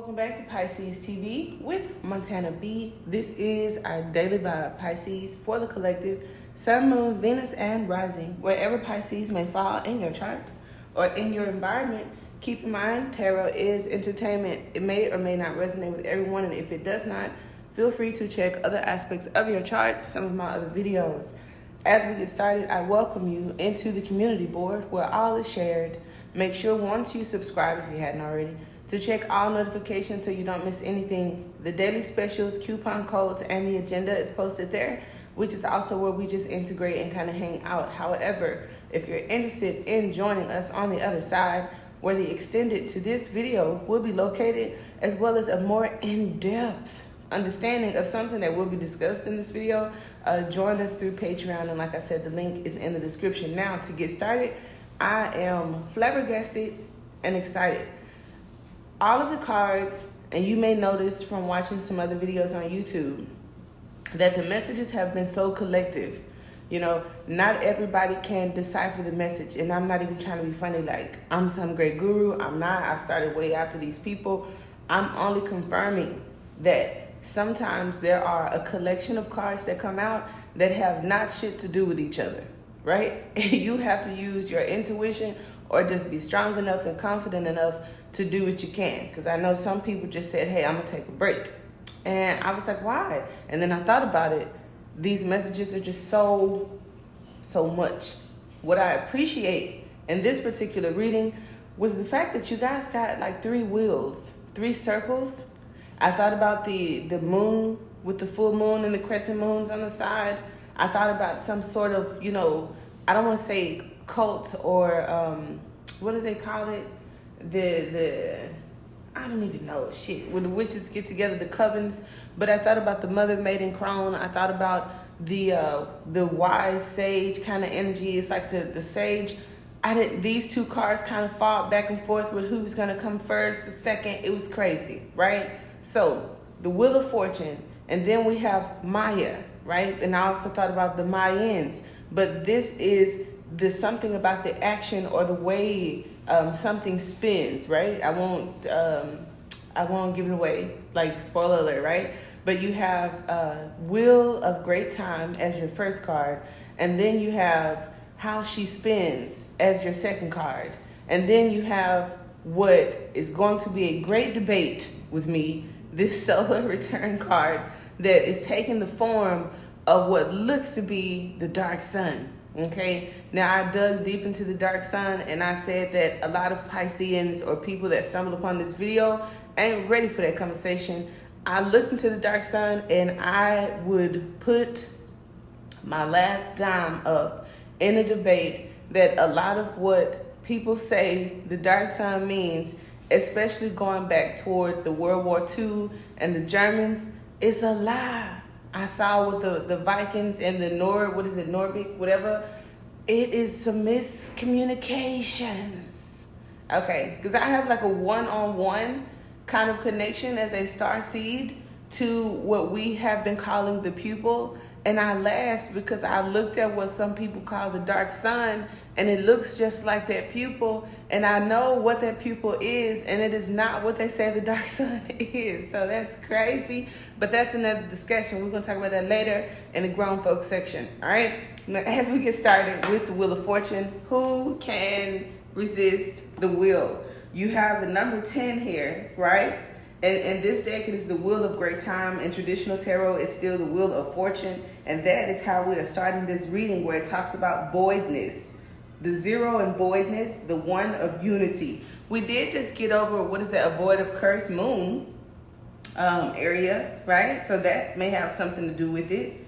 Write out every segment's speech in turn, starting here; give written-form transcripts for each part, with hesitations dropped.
Welcome back to Pisces TV with Montana B. This is our daily vibe, Pisces, for the collective, Sun, Moon, Venus, and Rising. Wherever Pisces may fall in your chart or in your environment, keep in mind, tarot is entertainment. It may or may not resonate with everyone, and if it does not, feel free to check other aspects of your chart, some of my other videos. As we get started, I welcome you into the community board where all is shared. Make sure once you subscribe, if you hadn't already, to check all notifications so you don't miss anything. The daily specials, coupon codes, and the agenda is posted there, which is also where we just integrate and kind of hang out. However, if you're interested in joining us on the other side, where the extended to this video will be located, as well as a more in-depth understanding of something that will be discussed in this video, join us through Patreon. And like I said, the link is in the description. Now, to get started, I am flabbergasted and excited. All of the cards, and you may notice from watching some other videos on YouTube, that the messages have been so collective. You know, not everybody can decipher the message, and I'm not even trying to be funny like I'm some great guru. I'm not. I started way after these people. I'm only confirming that sometimes there are a collection of cards that come out that have not shit to do with each other, right? You have to use your intuition or just be strong enough and confident enough to do what you can. Because I know some people just said, hey, I'm going to take a break. And I was like, why? And then I thought about it. These messages are just so much. What I appreciate in this particular reading was the fact that you guys got like 3 wheels, 3 circles. I thought about the moon with the full moon and the crescent moons on the side. I thought about some sort of, you know, I don't want to say cult or what do they call it? I don't even know, shit, when the witches get together, the covens. But I thought about the mother maiden crone. I thought about the wise sage kind of energy. It's like the sage. These 2 cards kind of fought back and forth with who's gonna come first, the second. It was crazy, right? So the Wheel of Fortune, and then we have Maya, right? And I also thought about the Mayans. But this is the something about the action or the way something spins, right? I won't give it away, like spoiler alert, right? But you have Wheel of Great Time as your first card, and then you have How She Spins as your second card, and then you have what is going to be a great debate with me, this Solar Return card that is taking the form of what looks to be the Dark Sun. Okay, now I dug deep into the Dark Sun, and I said that a lot of Pisceans or people that stumble upon this video ain't ready for that conversation. I looked into the Dark Sun, and I would put my last dime up in a debate that a lot of what people say the Dark Sun means, especially going back toward the World War II and the Germans, is a lie. I saw with the Vikings and the Nordic, whatever. It is some miscommunications. Okay, because I have like a one-on-one kind of connection as a star seed to what we have been calling the pupil. And I laughed because I looked at what some people call the Dark Sun, and it looks just like that pupil. And I know what that pupil is, and it is not what they say the Dark Sun is. So that's crazy, but that's another discussion. We're going to talk about that later in the grown folks section. All right. Now, as we get started with the Wheel of Fortune, who can resist the wheel? You have the number 10 here, right? And this deck is the Wheel of Great Time. In traditional tarot, it's still the Wheel of Fortune. And that is how we are starting this reading, where it talks about voidness. The 0 in voidness, the 1 of unity. We did just get over, what is that, a void of cursed moon area, right? So that may have something to do with it.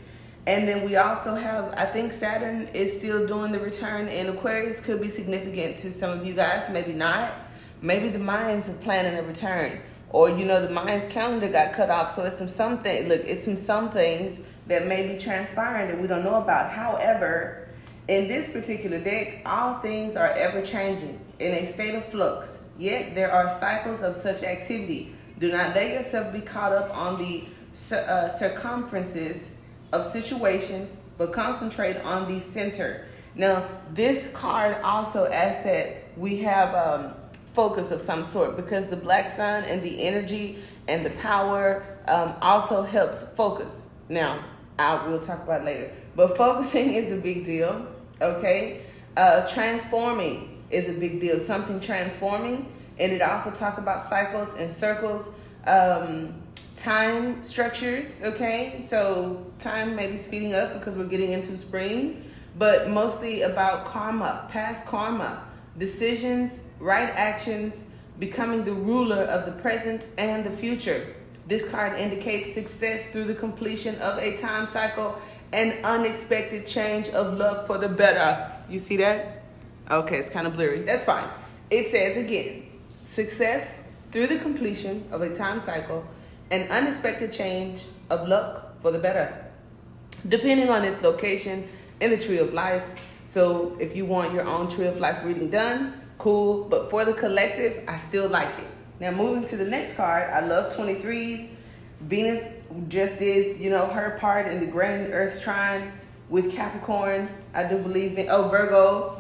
And then we also have, I think Saturn is still doing the return, and Aquarius could be significant to some of you guys, maybe not. Maybe the Mayans are planning a return. Or, you know, the Mayans calendar got cut off, so it's some things that may be transpiring that we don't know about. However, in this particular deck, all things are ever changing in a state of flux. Yet there are cycles of such activity. Do not let yourself be caught up on the circumferences of situations, but concentrate on the center. Now, this card also asks that we have focus of some sort, because the black sun and the energy and the power also helps focus. Now, we'll talk about it later. But focusing is a big deal, okay? Transforming is a big deal, something transforming. And it also talks about cycles and circles, time structures, okay? So time may be speeding up because we're getting into spring, but mostly about karma, past karma, decisions, right actions, becoming the ruler of the present and the future. This card indicates success through the completion of a time cycle and unexpected change of luck for the better. You see that? Okay, it's kind of blurry. That's fine. It says again, success through the completion of a time cycle and unexpected change of luck for the better, depending on its location in the tree of life. So if you want your own tree of life reading done, cool. But for the collective, I still like it. Now, moving to the next card, I love 23s. Venus just did, her part in the grand earth trine with Capricorn. I do believe in, Virgo,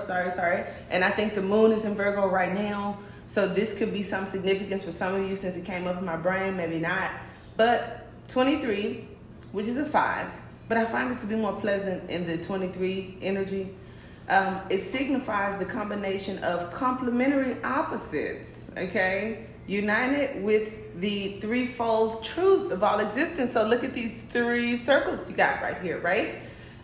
sorry. And I think the moon is in Virgo right now. So this could be some significance for some of you since it came up in my brain, maybe not. But 23, which is a 5, but I find it to be more pleasant in the 23 energy. It signifies the combination of complementary opposites, okay? United with the threefold truth of all existence. So look at these 3 circles you got right here, right?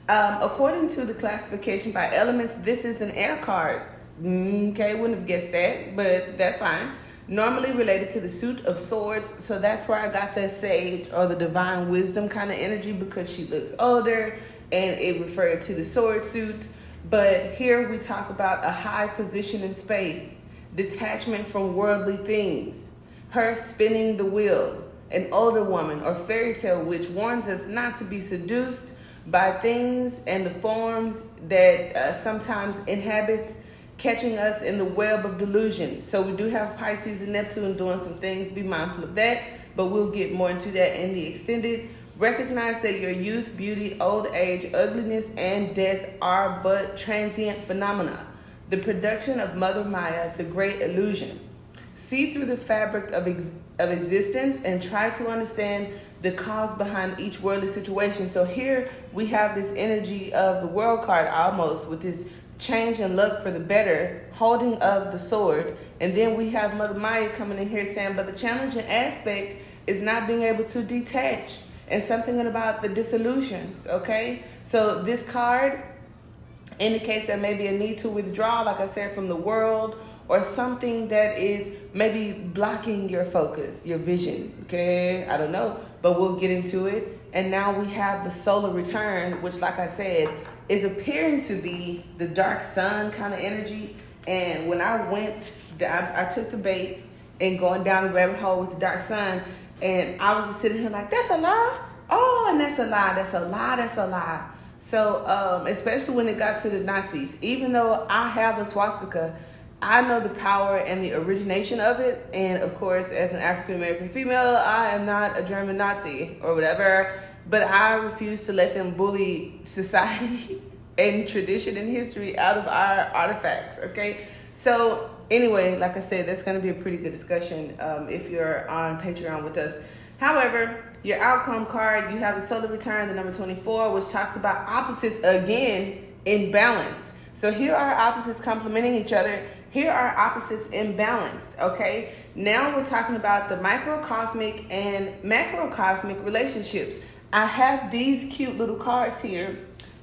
According to the classification by elements, this is an air card. Okay, wouldn't have guessed that, but that's fine. Normally related to the suit of swords. So that's where I got the sage or the divine wisdom kind of energy, because she looks older and it referred to the sword suit. But here we talk about a high position in space, detachment from worldly things, her spinning the wheel, an older woman or fairy tale witch warns us not to be seduced by things and the forms that sometimes inhabits, catching us in the web of delusion. So we do have Pisces and Neptune doing some things. Be mindful of that, but we'll get more into that in the extended. Recognize that your youth, beauty, old age, ugliness, and death are but transient phenomena. The production of Mother Maya, the great illusion. See through the fabric of existence and try to understand the cause behind each worldly situation. So here we have this energy of the world card almost, with this change in luck for the better, holding of the sword. And then we have Mother Maya coming in here saying, but the challenging aspect is not being able to detach, and something about the dissolutions, okay? So this card indicates that maybe a need to withdraw, like I said, from the world, or something that is maybe blocking your focus, your vision, okay? I don't know, but we'll get into it. And now we have the solar return, which, like I said, is appearing to be the dark sun kind of energy. And when I went, I took the bait and going down the rabbit hole with the dark sun, and I was just sitting here like, that's a lie? Oh, and that's a lie, that's a lie, that's a lie. So, especially when it got to the Nazis, even though I have a swastika, I know the power and the origination of it. And of course, as an African-American female, I am not a German Nazi or whatever, but I refuse to let them bully society and tradition and history out of our artifacts, okay? So anyway, like I said, that's going to be a pretty good discussion if you're on Patreon with us. However, your outcome card, you have the solar return, the number 24, which talks about opposites again in balance. So here are opposites complementing each other. Here are opposites in balance, okay? Now we're talking about the microcosmic and macrocosmic relationships. I have these cute little cards here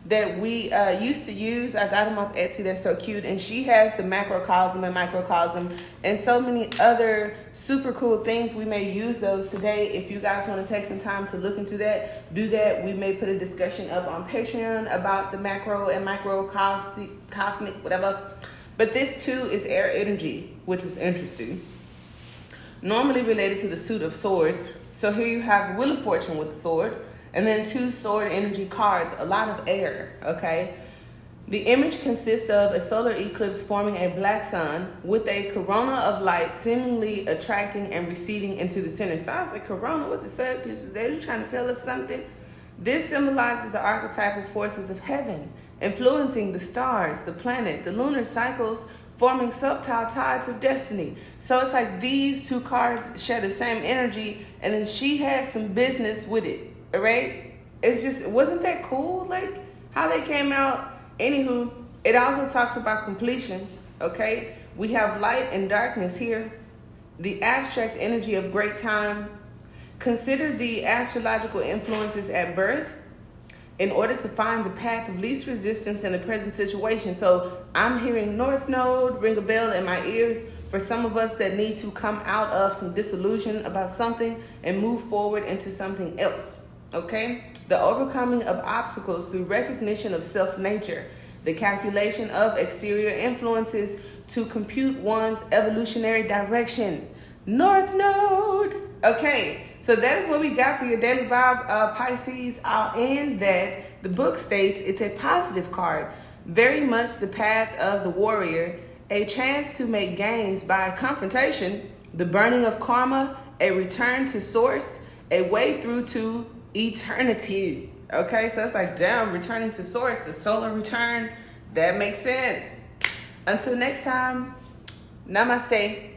that we used to use. I got them off Etsy. They're so cute. And she has the macrocosm and microcosm and so many other super cool things. We may use those today. If you guys want to take some time to look into that, do that. We may put a discussion up on Patreon about the macro and microcosmic, whatever. But this too is air energy, which was interesting. Normally related to the suit of swords. So here you have Wheel of Fortune with the sword. And then 2 sword energy cards, a lot of air, okay? The image consists of a solar eclipse forming a black sun with a corona of light seemingly attracting and receding into the center. So I was like, corona, what the fuck? Is they trying to tell us something? This symbolizes the archetypal forces of heaven, influencing the stars, the planet, the lunar cycles, forming subtle tides of destiny. So it's like these two cards share the same energy, and then she had some business with it, all right? It's just, wasn't that cool? Like how they came out. Anywho, it also talks about completion, okay? We have light and darkness here. The abstract energy of great time. Consider the astrological influences at birth in order to find the path of least resistance in the present situation. So I'm hearing North Node ring a bell in my ears for some of us that need to come out of some disillusion about something and move forward into something else, okay? The overcoming of obstacles through recognition of self-nature, the calculation of exterior influences to compute one's evolutionary direction. North Node. Okay, so that is what we got for your daily vibe, Pisces. I'll end that. The book states it's a positive card, very much the path of the warrior, a chance to make gains by confrontation, the burning of karma, a return to source, a way through to eternity. Okay, so it's like, damn, returning to source, the solar return. That makes sense. Until next time, namaste.